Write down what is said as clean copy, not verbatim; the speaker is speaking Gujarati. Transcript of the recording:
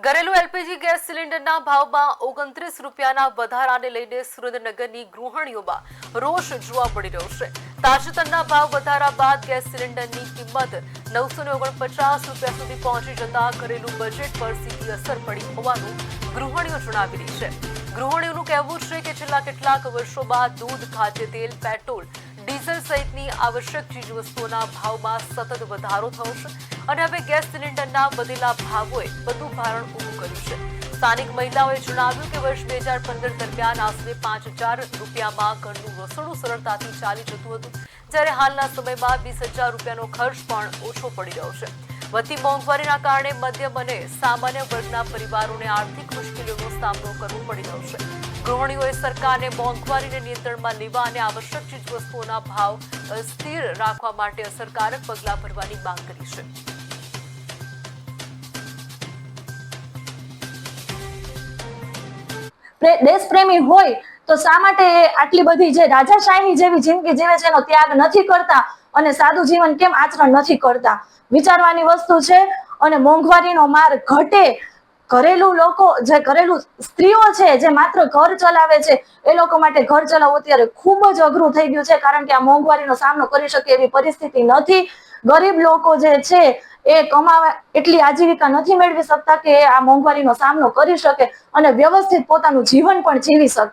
ઘરેલુ એલપીજી ગેસ સિલિન્ડરના ભાવમાં 29 રૂપિયાના વધારાને લઈને સુરેન્દ્રનગરની ગૃહિણીઓમાં રોષ જોવા મળી રહ્યો છે। તાજેતરના ભાવ વધારા બાદ ગેસ સિલિન્ડરની કિંમત 949 રૂપિયા સુધી પહોંચી જતા ઘરેલુ બજેટ પર સીધી અસર પડી હોવાનું ગૃહિણીઓ જણાવી રહી છે। ગૃહિણીઓનું કહેવું છે કે છેલ્લા કેટલાક વર્ષો બાદ દૂધ, ખાદ્ય તેલ, પેટ્રોલ, ડીઝલ સહિતની આવશ્યક ચીજવસ્તુઓના ભાવમાં સતત વધારો થયો છે અને હવે ગેસ સિલિન્ડરના વધેલા ભાવોએ વધુ ભારણ ઊભું કર્યું છે। સ્થાનિક મહિલાઓએ જણાવ્યું કે વર્ષ 2015 દરમિયાન આશરે 5000 રૂપિયામાં ઘરનું રસોડું સરળતાથી ચાલી જતું હતું, જ્યારે હાલના સમયમાં 20,000 રૂપિયાનો ખર્ચ પણ ઓછો પડી રહ્યો છે। વધતી મોંઘવારીના કારણે મધ્યમ અને સામાન્ય વર્ગના પરિવારોને આર્થિક મુશ્કેલીઓનો સામનો કરવો પડી રહ્યો છે। ગૃહિણીઓએ સરકારને મોંઘવારીને નિયંત્રણમાં લેવા અને આવશ્યક ચીજવસ્તુઓના ભાવ સ્થિર રાખવા માટે અસરકારક પગલાં ભરવાની માંગ કરી છે। દેશપ્રેમી હોય તો શા માટે આટલી બધી જે રાજાશાહી જેવી જિંદગી જીવે છે એનો ત્યાગ નથી કરતા અને સાદું જીવન કેમ આચરણ નથી કરતા? વિચારવાની વસ્તુ છે। અને મોંઘવારીનો માર ઘટે, ઘરેલુ લોકો જે ઘરેલુ સ્ત્રીઓ છે જે માત્ર ઘર ચલાવે છે એ લોકો માટે ઘર ચલાવવું અત્યારે ખૂબ જ અઘરું થઈ ગયું છે, કારણ કે આ મોંઘવારીનો સામનો કરી શકે એવી પરિસ્થિતિ નથી। ગરીબ લોકો જે છે એ કમાવા એટલી આજીવિકા નથી મેળવી શકતા કે આ મોંઘવારીનો સામનો કરી શકે અને વ્યવસ્થિત પોતાનું જીવન પણ જીવી શકે।